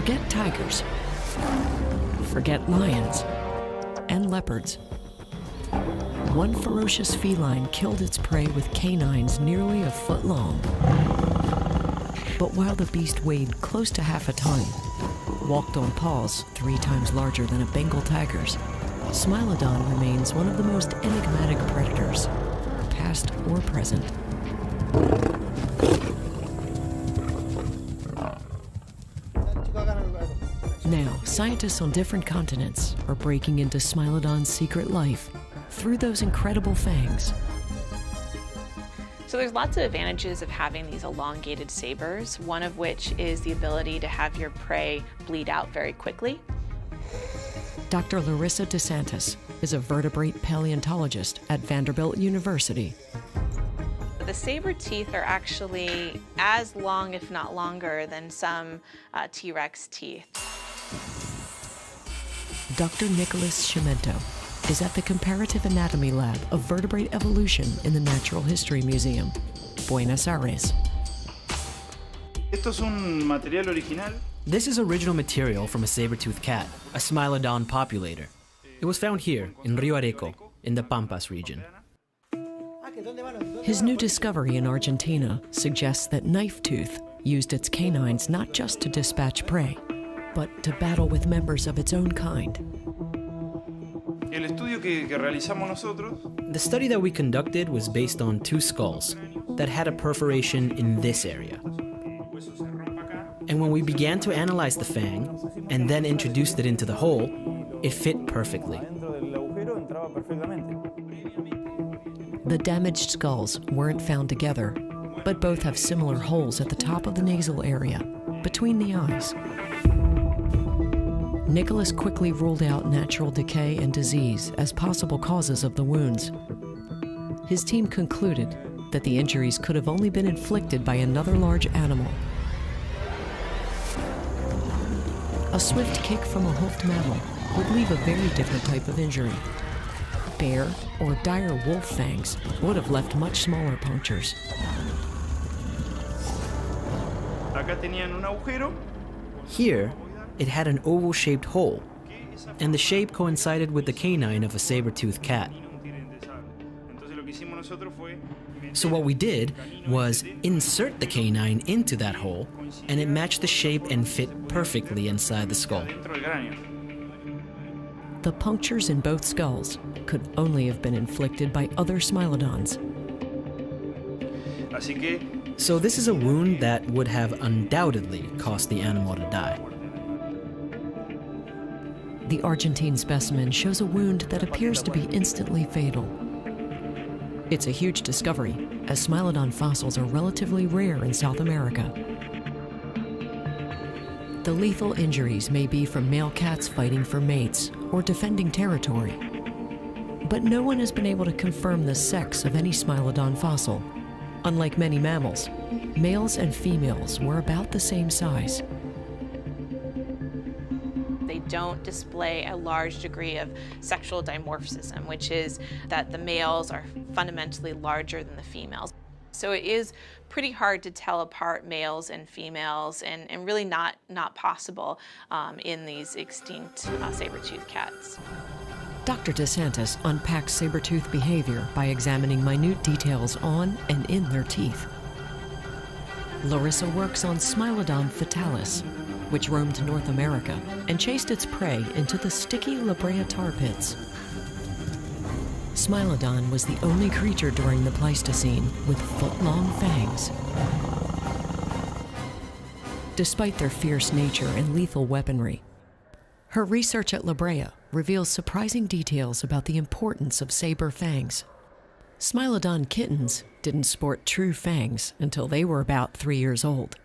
Forget tigers. Forget lions and leopards. One ferocious feline killed its prey with canines nearly a foot long. But while the beast weighed close to half a ton, walked on paws 3 times larger than a Bengal tiger's, Smilodon remains one of the most enigmatic predators, past or present. Now, scientists on different continents are breaking into Smilodon's secret life through those incredible fangs. So there's lots of advantages of having these elongated sabers, one of which is the ability to have your prey bleed out very quickly. Dr. Larissa DeSantis is a vertebrate paleontologist at Vanderbilt University. The saber teeth are actually as long, if not longer, than some T-Rex teeth. Dr. Nicholas Cimento is at the Comparative Anatomy Lab of Vertebrate Evolution in the Natural History Museum, Buenos Aires. Esto es un material original. This is original material from a saber-toothed cat, a Smilodon populator. It was found here, in Rio Areco, in the Pampas region. His new discovery in Argentina suggests that knife tooth used its canines not just to dispatch prey, but to battle with members of its own kind. El estudio que realizamos nosotros. The study that we conducted was based on 2 skulls that had a perforation in this area. And when we began to analyze the fang and then introduced it into the hole, it fit perfectly. The damaged skulls weren't found together, but both have similar holes at the top of the nasal area, between the eyes. Nicholas quickly ruled out natural decay and disease as possible causes of the wounds. His team concluded that the injuries could have only been inflicted by another large animal. A swift kick from a hoofed mammal would leave a very different type of injury. Bear or dire wolf fangs would have left much smaller punctures. Acá tenían un agujero. Here, it had an oval-shaped hole, and the shape coincided with the canine of a saber-toothed cat. So what we did was insert the canine into that hole, and it matched the shape and fit perfectly inside the skull. The punctures in both skulls could only have been inflicted by other Smilodons. So this is a wound that would have undoubtedly caused the animal to die. The Argentine specimen shows a wound that appears to be instantly fatal. It's a huge discovery, as Smilodon fossils are relatively rare in South America. The lethal injuries may be from male cats fighting for mates or defending territory. But no one has been able to confirm the sex of any Smilodon fossil. Unlike many mammals, males and females were about the same size. They don't display a large degree of sexual dimorphism, which is that the males are fundamentally larger than the females. So it is pretty hard to tell apart males and females, and really not possible in these extinct saber-toothed cats. Dr. DeSantis unpacks saber-tooth behavior by examining minute details on and in their teeth. Larissa works on Smilodon fatalis, which roamed North America and chased its prey into the sticky La Brea tar pits. Smilodon was the only creature during the Pleistocene with foot-long fangs. Despite their fierce nature and lethal weaponry, her research at La Brea reveals surprising details about the importance of saber fangs. Smilodon kittens didn't sport true fangs until they were about 3 years old.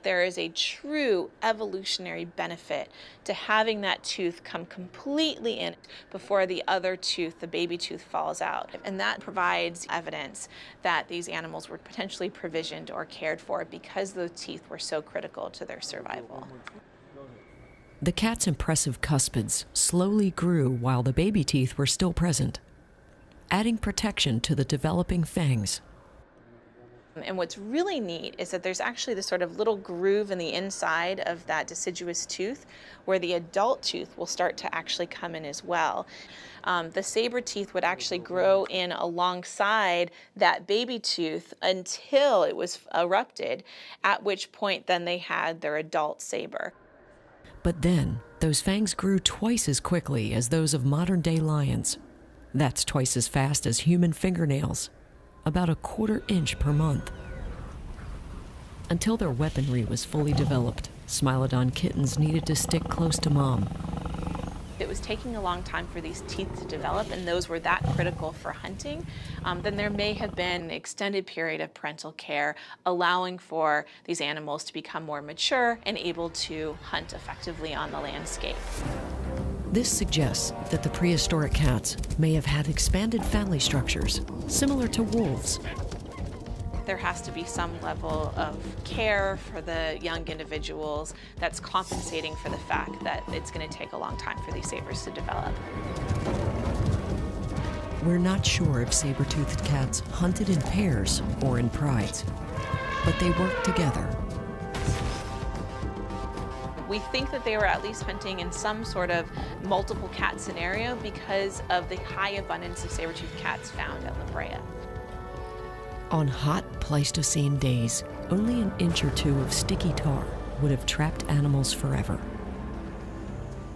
There is a true evolutionary benefit to having that tooth come completely in before the other tooth, the baby tooth, falls out. And that provides evidence that these animals were potentially provisioned or cared for because those teeth were so critical to their survival. The cat's impressive cuspids slowly grew while the baby teeth were still present, adding protection to the developing fangs. And what's really neat is that there's actually this sort of little groove in the inside of that deciduous tooth where the adult tooth will start to actually come in as well. The saber teeth would actually grow in alongside that baby tooth until it was erupted, at which point then they had their adult saber. But then, those fangs grew twice as quickly as those of modern-day lions. That's twice as fast as human fingernails, about a 1/4 inch per month. Until their weaponry was fully developed, Smilodon kittens needed to stick close to mom. It was taking a long time for these teeth to develop, and those were that critical for hunting, then there may have been an extended period of parental care allowing for these animals to become more mature and able to hunt effectively on the landscape. This suggests that the prehistoric cats may have had expanded family structures, similar to wolves. There has to be some level of care for the young individuals that's compensating for the fact that it's going to take a long time for these sabers to develop. We're not sure if saber-toothed cats hunted in pairs or in prides, but they worked together. We think that they were at least hunting in some sort of multiple cat scenario because of the high abundance of saber-toothed cats found at La Brea. On hot Pleistocene days, only an inch or two of sticky tar would have trapped animals forever.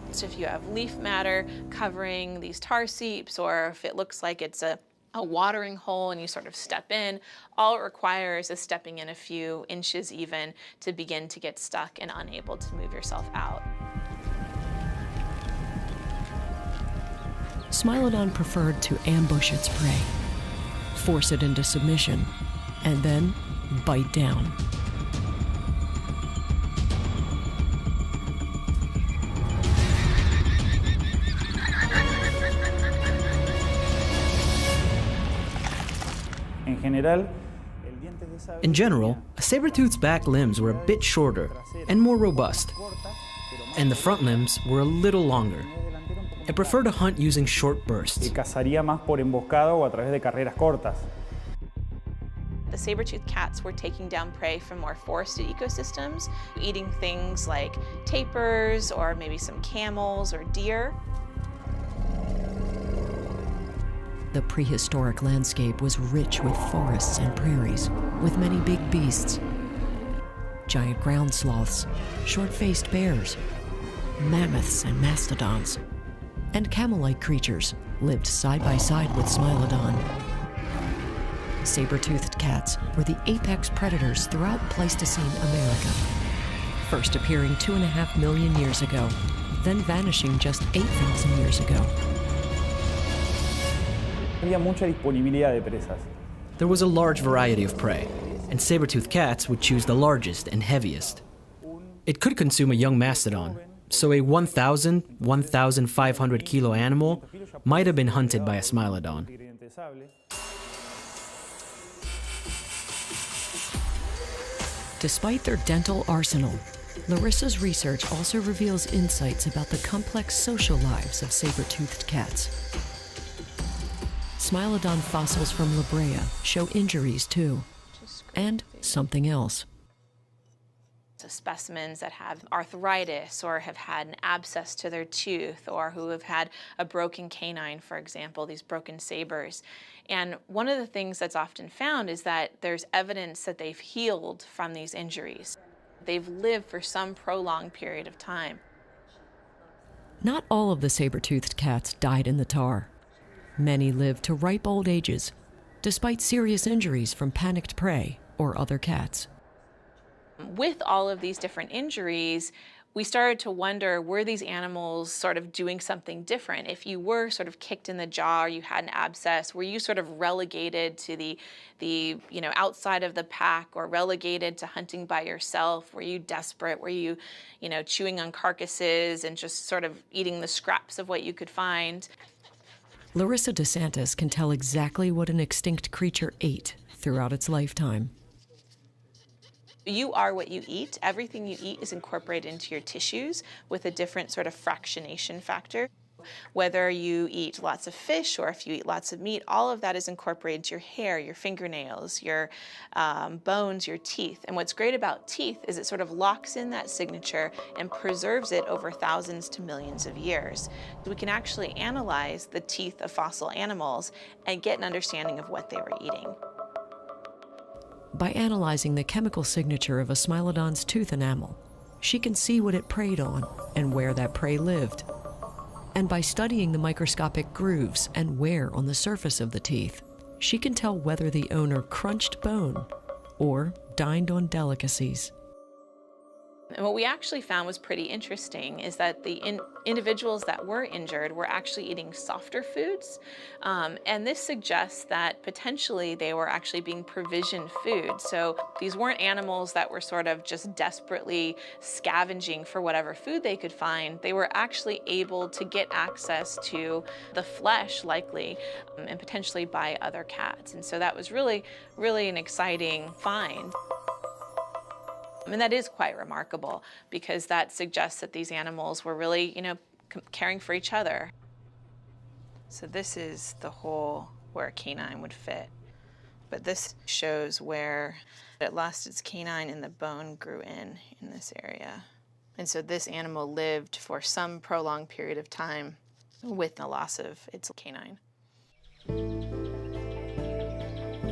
So if you have leaf matter covering these tar seeps, or if it looks like it's a watering hole and you sort of step in, all it requires is stepping in a few inches even to begin to get stuck and unable to move yourself out. Smilodon preferred to ambush its prey, force it into submission, and then bite down. In general, a saber-tooth's back limbs were a bit shorter and more robust, and the front limbs were a little longer. It preferred to hunt using short bursts. Cazaría más por emboscada o a través de carreras cortas. The saber-toothed cats were taking down prey from more forested ecosystems, eating things like tapirs or maybe some camels or deer. The prehistoric landscape was rich with forests and prairies, with many big beasts. Giant ground sloths, short-faced bears, mammoths and mastodons, and camel-like creatures lived side by side with Smilodon. Saber-toothed cats were the apex predators throughout Pleistocene America, first appearing 2.5 million years ago, then vanishing just 8,000 years ago. Había mucha disponibilidad de presas. There was a large variety of prey, and saber-toothed cats would choose the largest and heaviest. It could consume a young mastodon, so a 1,000–1,500 kilo animal might have been hunted by a Smilodon. Despite their dental arsenal, Larissa's research also reveals insights about the complex social lives of saber-toothed cats. Smilodon fossils from La Brea show injuries too, and something else. So specimens that have arthritis or have had an abscess to their tooth or who have had a broken canine, for example, these broken sabers. And one of the things that's often found is that there's evidence that they've healed from these injuries. They've lived for some prolonged period of time. Not all of the saber-toothed cats died in the tar. Many lived to ripe old ages, despite serious injuries from panicked prey or other cats. With all of these different injuries, we started to wonder, were these animals sort of doing something different? If you were sort of kicked in the jaw or you had an abscess, were you sort of relegated to the outside of the pack or relegated to hunting by yourself? Were you desperate? Were you, chewing on carcasses and just sort of eating the scraps of what you could find? Larissa DeSantis can tell exactly what an extinct creature ate throughout its lifetime. You are what you eat. Everything you eat is incorporated into your tissues with a different sort of fractionation factor. Whether you eat lots of fish or if you eat lots of meat, all of that is incorporated into your hair, your fingernails, your bones, your teeth. And what's great about teeth is it sort of locks in that signature and preserves it over thousands to millions of years. We can actually analyze the teeth of fossil animals and get an understanding of what they were eating. By analyzing the chemical signature of a Smilodon's tooth enamel, she can see what it preyed on and where that prey lived. And by studying the microscopic grooves and wear on the surface of the teeth, she can tell whether the owner crunched bone or dined on delicacies. And what we actually found was pretty interesting is that the individuals that were injured were actually eating softer foods. And this suggests that potentially they were actually being provisioned food. So these weren't animals that were sort of just desperately scavenging for whatever food they could find. They were actually able to get access to the flesh, likely, and potentially by other cats. And so that was really, really an exciting find. And that is quite remarkable because that suggests that these animals were really, caring for each other. So this is the hole where a canine would fit. But this shows where it lost its canine and the bone grew in this area. And so this animal lived for some prolonged period of time with the loss of its canine.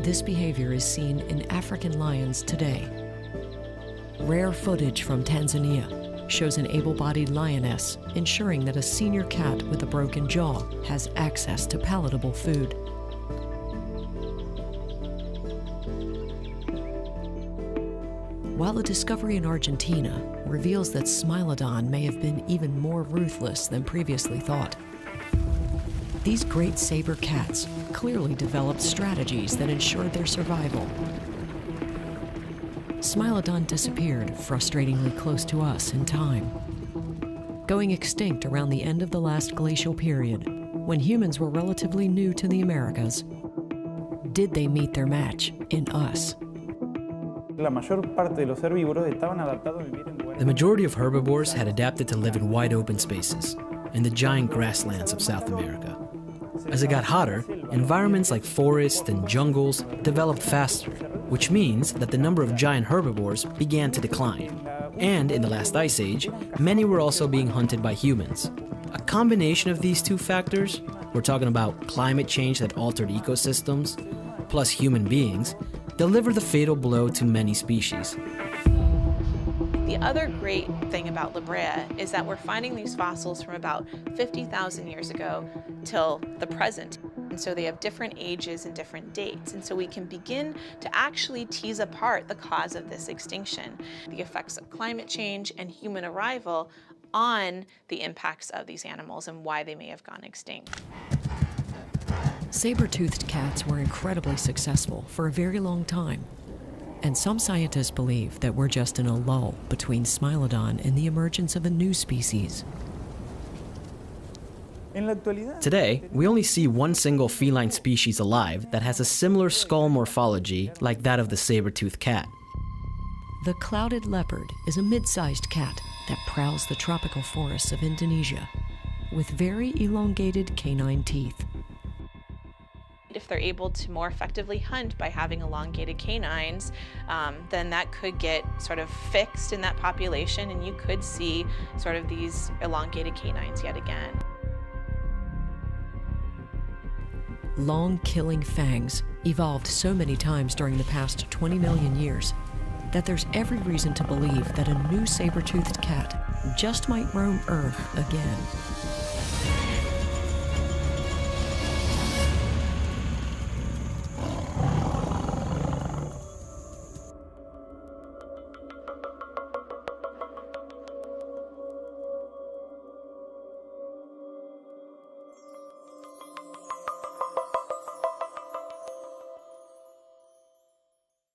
This behavior is seen in African lions today. Rare footage from Tanzania shows an able-bodied lioness ensuring that a senior cat with a broken jaw has access to palatable food. While the discovery in Argentina reveals that Smilodon may have been even more ruthless than previously thought, these great saber cats clearly developed strategies that ensured their survival. Smilodon disappeared frustratingly close to us in time, going extinct around the end of the last glacial period, when humans were relatively new to the Americas. Did they meet their match in us? La mayor parte de los herbívoros estaban adaptados a vivir en lugares. The majority of herbivores had adapted to live in wide open spaces, in the giant grasslands of South America. As it got hotter, environments like forests and jungles developed faster, which means that the number of giant herbivores began to decline. And in the last ice age, many were also being hunted by humans. A combination of these two factors, we're talking about climate change that altered ecosystems, plus human beings, delivered the fatal blow to many species. The other great thing about La Brea is that we're finding these fossils from about 50,000 years ago till the present. And so they have different ages and different dates. And so we can begin to actually tease apart the cause of this extinction, the effects of climate change and human arrival on the impacts of these animals and why they may have gone extinct. Saber-toothed cats were incredibly successful for a very long time. And some scientists believe that we're just in a lull between Smilodon and the emergence of a new species. Today, we only see one single feline species alive that has a similar skull morphology like that of the saber-toothed cat. The clouded leopard is a mid-sized cat that prowls the tropical forests of Indonesia with very elongated canine teeth. If they're able to more effectively hunt by having elongated canines, then that could get sort of fixed in that population and you could see sort of these elongated canines yet again. Long killing fangs evolved so many times during the past 20 million years that there's every reason to believe that a new saber-toothed cat just might roam Earth again.